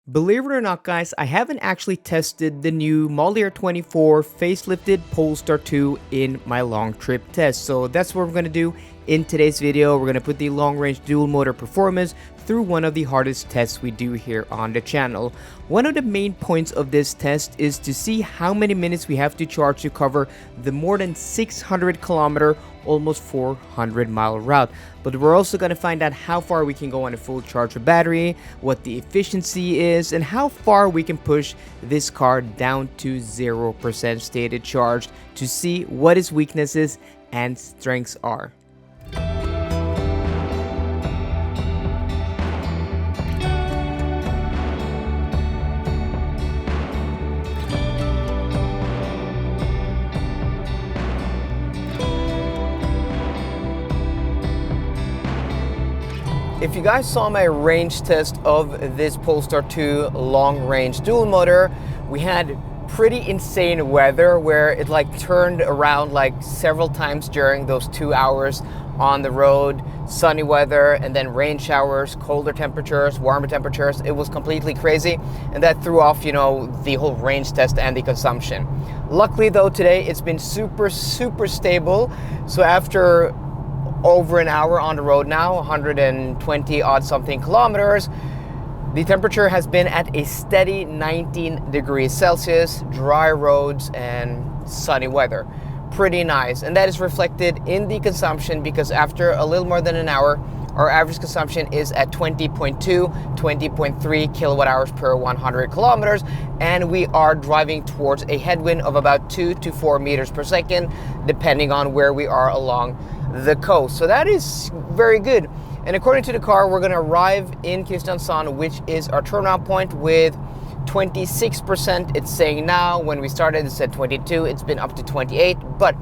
Believe it or not, guys, I haven't actually tested the new Model Year 24 facelifted Polestar 2 in my long trip test. So that's what we're going to do in today's video. We're going to put the long range dual motor performance through one of the hardest tests we do here on the channel. One of the main points of this test is to see how many minutes we have to charge to cover the more than 600 kilometer, almost 400 mile route. But we're also going to find out how far we can go on a full charge of battery, what the efficiency is, and how far we can push this car down to 0% stated charge to see what its weaknesses and strengths are. If you guys saw my range test of this Polestar 2 long range dual motor, we had pretty insane weather where it turned around several times during those 2 hours on the road. Sunny weather and then rain showers, colder temperatures, warmer temperatures. It was completely crazy, and that threw off, the whole range test and the consumption. Luckily though, today it's been super stable. So after over an hour on the road now, 120 odd something kilometers, the temperature has been at a steady 19 degrees Celsius, dry roads and sunny weather. Pretty nice, and that is reflected in the consumption because after a little more than an hour, our average consumption is at 20.2, 20.3 kilowatt hours per 100 kilometers, and we are driving towards a headwind of about 2 to 4 meters per second, depending on where we are along the coast. So that is very good. And according to the car, we're going to arrive in Kristiansand, which is our turnaround point, with 26%. It's saying now. When we started, it said 22. It's been up to 28, but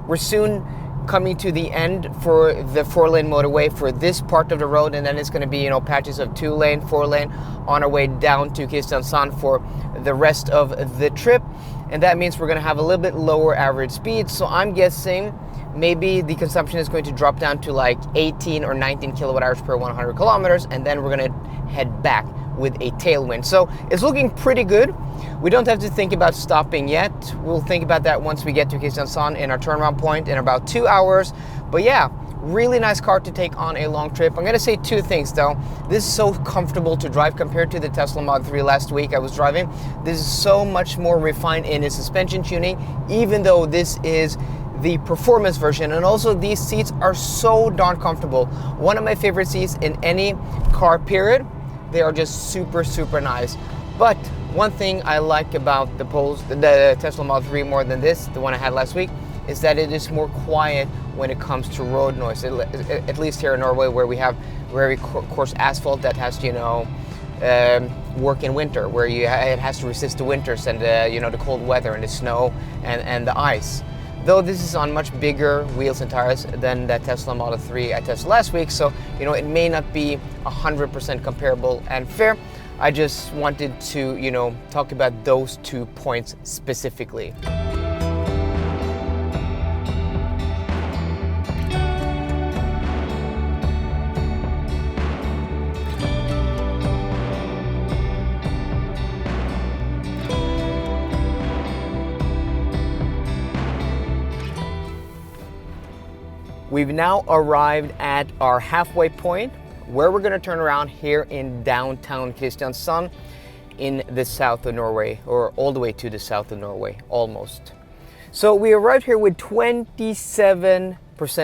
we're soon coming to the end for the 4-lane motorway for this part of the road, and then it's going to be patches of 2-lane, 4-lane on our way down to Kristiansand for the rest of the trip. And that means we're going to have a little bit lower average speed. So I'm guessing maybe the consumption is going to drop down to 18 or 19 kilowatt hours per 100 kilometers, and then we're going to head back with a tailwind. So it's looking pretty good. We don't have to think about stopping yet. We'll think about that once we get to Kristiansand in our turnaround point in about 2 hours. But yeah, really nice car to take on a long trip. I'm going to say two things though. This is so comfortable to drive compared to the Tesla Model 3 last week I was driving. This is so much more refined in its suspension tuning, even though this is the performance version, and also these seats are so darn comfortable. One of my favorite seats in any car, period. They are just super nice. But one thing I like about the Tesla Model 3 more than this, the one I had last week, is that it is more quiet when it comes to road noise. At least here in Norway, where we have very coarse asphalt that has work in winter, where it has to resist the winters and the cold weather and the snow and the ice. Though this is on much bigger wheels and tires than that Tesla Model 3 I tested last week, so it may not be 100% comparable and fair. I just wanted to talk about those 2 points specifically. We've now arrived at our halfway point where we're going to turn around here in downtown Kristiansand in the south of Norway, or all the way to the south of Norway, almost. So we arrived here with 27%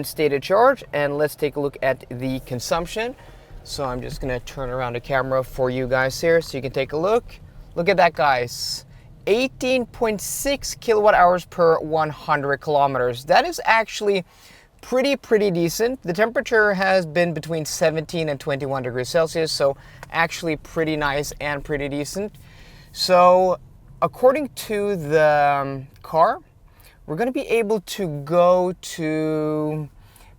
stated charge, and let's take a look at the consumption. So I'm just going to turn around the camera for you guys here so you can take a look. Look at that, guys. 18.6 kilowatt hours per 100 kilometers. That is actually pretty decent. The temperature has been between 17 and 21 degrees Celsius, so actually pretty nice and pretty decent. So according to the car, we're going to be able to go to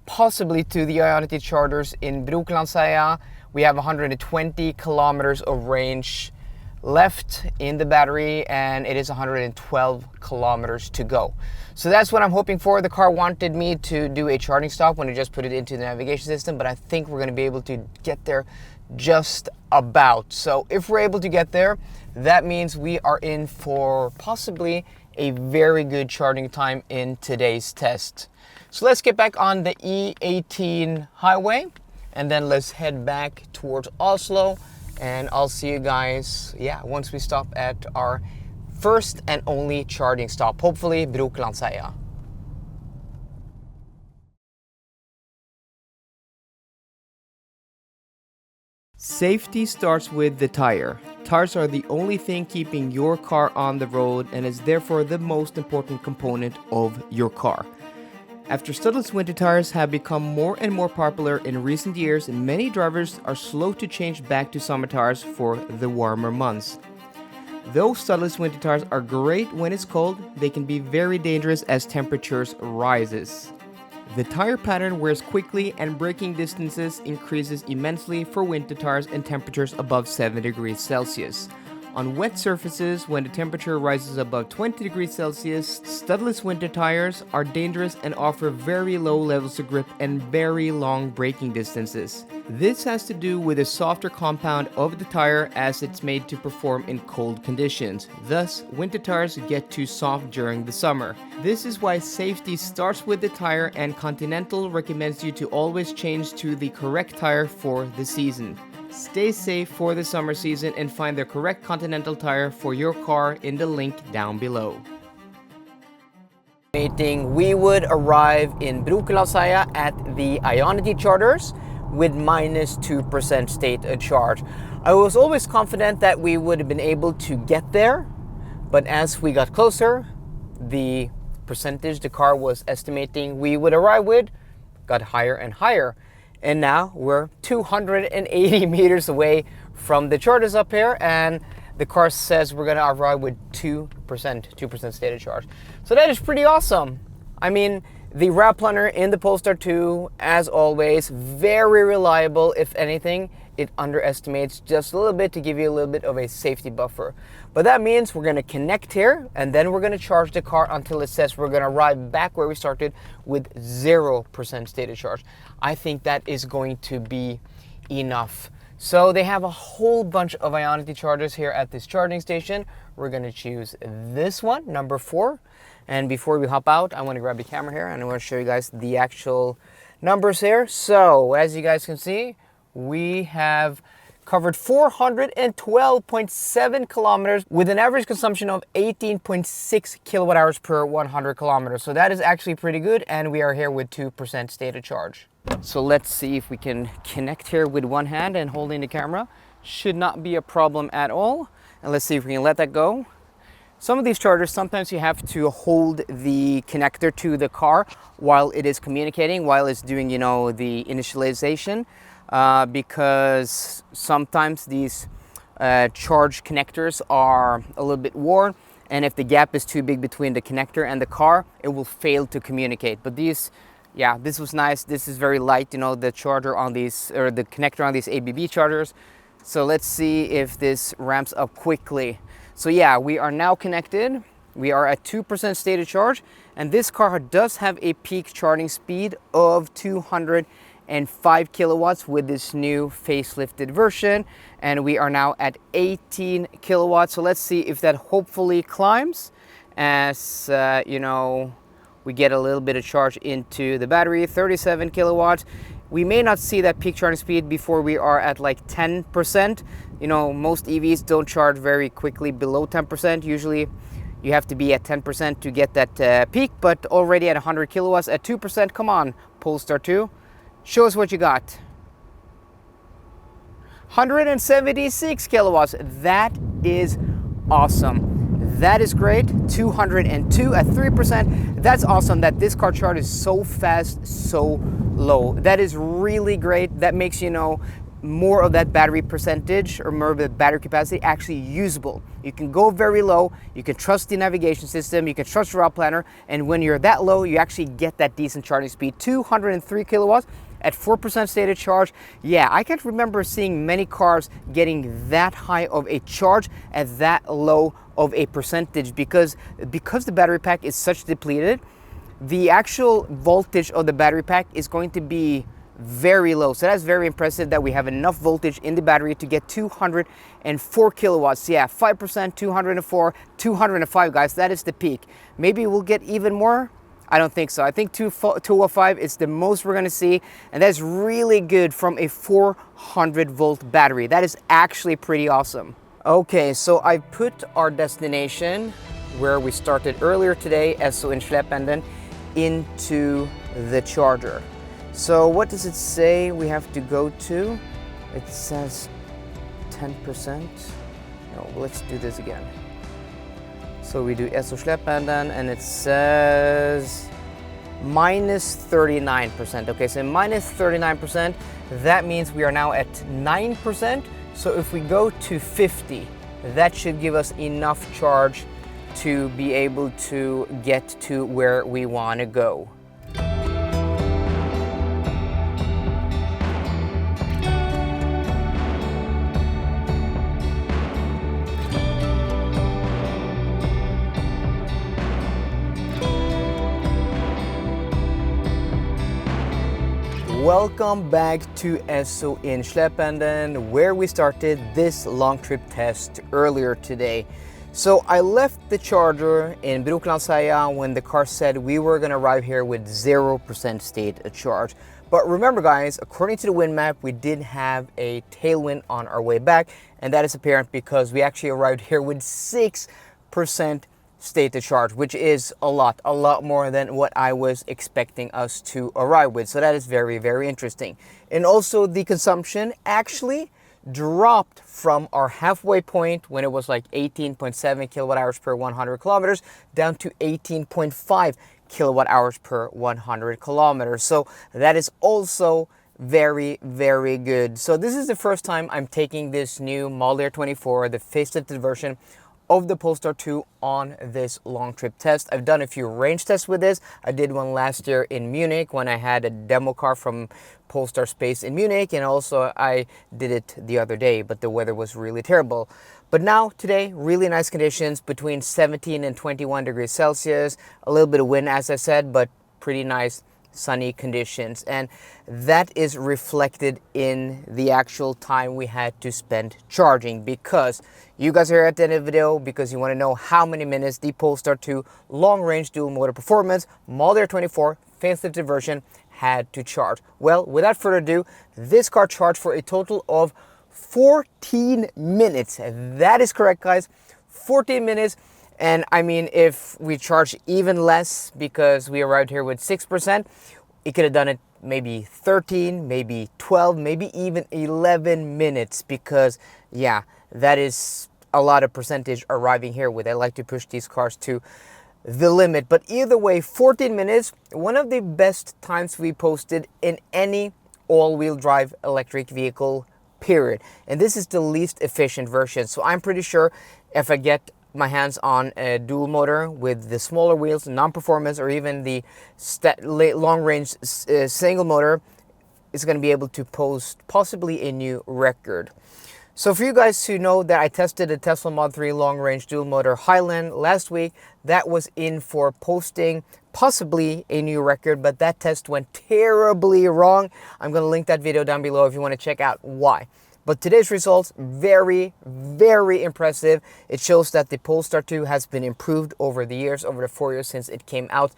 possibly to the Ionity chargers in Brokelandsheia. We have 120 kilometers of range left in the battery, and it is 112 kilometers to go. So that's what I'm hoping for. The car wanted me to do a charging stop when I just put it into the navigation system, but I think we're going to be able to get there just about. So if we're able to get there, that means we are in for possibly a very good charging time in today's test. So let's get back on the E18 highway and then let's head back towards Oslo, and I'll see you guys, once we stop at our first and only charging stop, hopefully Brokelandsheia. Safety starts with the tire. Tires are the only thing keeping your car on the road and is therefore the most important component of your car. After studdless winter tires have become more and more popular in recent years, many drivers are slow to change back to summer tires for the warmer months. Though studdless winter tires are great when it's cold, they can be very dangerous as temperatures rises. The tire pattern wears quickly and braking distances increases immensely for winter tires and temperatures above 7 degrees Celsius. On wet surfaces, when the temperature rises above 20 degrees Celsius, studdless winter tires are dangerous and offer very low levels of grip and very long braking distances. This has to do with the softer compound of the tire as it's made to perform in cold conditions. Thus, winter tires get too soft during the summer. This is why safety starts with the tire, and Continental recommends you to always change to the correct tire for the season. Stay safe for the summer season and find the correct Continental tire for your car in the link down below. We would arrive in Brokelandsheia at the Ionity chargers with -2% state of charge. I was always confident that we would have been able to get there, but as we got closer, the percentage the car was estimating we would arrive with got higher and higher. And now we're 280 meters away from the chargers up here, and the car says we're gonna arrive with 2% state of charge. So that is pretty awesome. I mean, the route planner in the Polestar 2, as always, very reliable. If anything, it underestimates just a little bit to give you a little bit of a safety buffer. But that means we're gonna connect here, and then we're gonna charge the car until it says we're gonna arrive back where we started with 0% state of charge. I think that is going to be enough. So they have a whole bunch of Ionity chargers here at this charging station. We're gonna choose this one, number 4. And before we hop out, I wanna grab the camera here and I wanna show you guys the actual numbers here. So as you guys can see, we have covered 412.7 kilometers with an average consumption of 18.6 kilowatt hours per 100 kilometers. So that is actually pretty good, and we are here with 2% state of charge. So let's see if we can connect here with one hand and holding the camera. Should not be a problem at all. And let's see if we can let that go. Some of these chargers, sometimes you have to hold the connector to the car while it is communicating, while it's doing, you know, the initialization. Because sometimes these charge connectors are a little bit worn, and if the gap is too big between the connector and the car, it will fail to communicate. But these, this was nice. This is very light, you know, the charger on these, or the connector on these ABB chargers. So let's see if this ramps up quickly. So we are now connected. We are at 2% state of charge, and this car does have a peak charging speed of 205 kilowatts with this new facelifted version, and we are now at 18 kilowatts. So let's see if that hopefully climbs as we get a little bit of charge into the battery. 37 kilowatts. We may not see that peak charging speed before we are at like 10%. You know, most EVs don't charge very quickly below 10%. Usually you have to be at 10% to get that peak, but already at 100 kilowatts at 2%. Come on, Polestar 2. Show us what you got. 176 kilowatts. That is awesome. That is great. 202 at 3%. That's awesome that this car charges so fast, so low. That is really great. That makes, you know, more of that battery percentage or more of the battery capacity actually usable. You can go very low, you can trust the navigation system, you can trust your route planner, and when you're that low, you actually get that decent charging speed. 203 kilowatts at 4% state of charge. I can't remember seeing many cars getting that high of a charge at that low of a percentage, because the battery pack is such depleted, the actual voltage of the battery pack is going to be very low. So that's very impressive that we have enough voltage in the battery to get 204 kilowatts. Yeah, 5%, 204, 205, guys. That is the peak. Maybe we'll get even more. I don't think so. I think 205 is the most we're gonna see, and that's really good from a 400 volt battery. That is actually pretty awesome. Okay, so I put our destination where we started earlier today, SO in Släpenden, into the charger. So what does it say we have to go to? It says 10%. No, let's do this again. So we do SO Släpenden and it says minus 39%. Okay, so minus 39%, that means we are now at 9%. So if we go to 50, that should give us enough charge to be able to get to where we want to go. Welcome back to SO in Släpenden, where we started this long trip test earlier today. So I left the charger in Brokelandsheia when the car said we were going to arrive here with 0% state of charge. But remember guys, according to the wind map, we did have a tailwind on our way back, and that is apparent because we actually arrived here with 6% state to charge, which is a lot more than what I was expecting us to arrive with. So that is very, very interesting. And also the consumption actually dropped from our halfway point when it was like 18.7 kilowatt hours per 100 kilometers down to 18.5 kilowatt hours per 100 kilometers. So that is also very, very good. So this is the first time I'm taking this new Model Year 24, the facelifted version of the Polestar 2 on this long trip test. I've done a few range tests with this. I did one last year in Munich when I had a demo car from Polestar Space in Munich, and also I did it the other day, but the weather was really terrible. But now today, really nice conditions between 17 and 21 degrees Celsius, a little bit of wind as I said, but pretty nice sunny conditions, and that is reflected in the actual time we had to spend charging, because you guys are here at the end of the video because you want to know how many minutes the Polestar 2 long range dual motor performance Model Year 24 facelifted version had to charge. Well, without further ado, this car charged for a total of 14 minutes. That is correct guys, 14 minutes. And I mean, if we charge even less because we arrived here with 6%, it could have done it maybe 13, maybe 12, maybe even 11 minutes, because yeah, that is a lot of percentage arriving here with. I like to push these cars to the limit. But either way, 14 minutes, one of the best times we posted in any all-wheel drive electric vehicle, period. And this is the least efficient version. So I'm pretty sure if I get my hands on a dual motor with the smaller wheels, non-performance, or even the long-range single motor, is going to be able to post possibly a new record. So for you guys who know that I tested a Tesla Model 3 long-range dual motor Highland last week, that was in for posting possibly a new record, but that test went terribly wrong. I'm going to link that video down below if you want to check out why. But today's results, very, very impressive. It shows that the Polestar 2 has been improved over the years, over the 4 years since it came out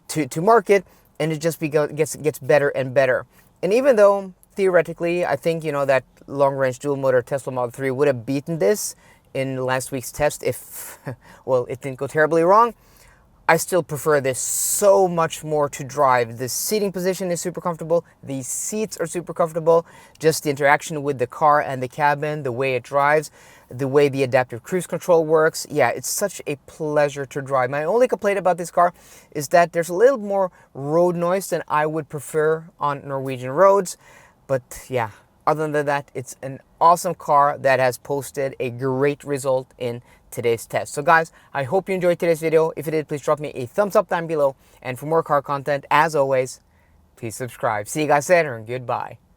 to market, and it just gets better and better. And even though theoretically, I think, you know, that long-range dual motor Tesla Model 3 would have beaten this in last week's test if, well, it didn't go terribly wrong, I still prefer this so much more to drive. The seating position is super comfortable. The seats are super comfortable. Just the interaction with the car and the cabin, the way it drives, the way the adaptive cruise control works. Yeah, it's such a pleasure to drive. My only complaint about this car is that there's a little more road noise than I would prefer on Norwegian roads. But yeah, other than that, it's an awesome car that has posted a great result in today's test. So guys, I hope you enjoyed today's video. If you did, please drop me a thumbs up down below. And for more car content, as always, please subscribe. See you guys later and goodbye.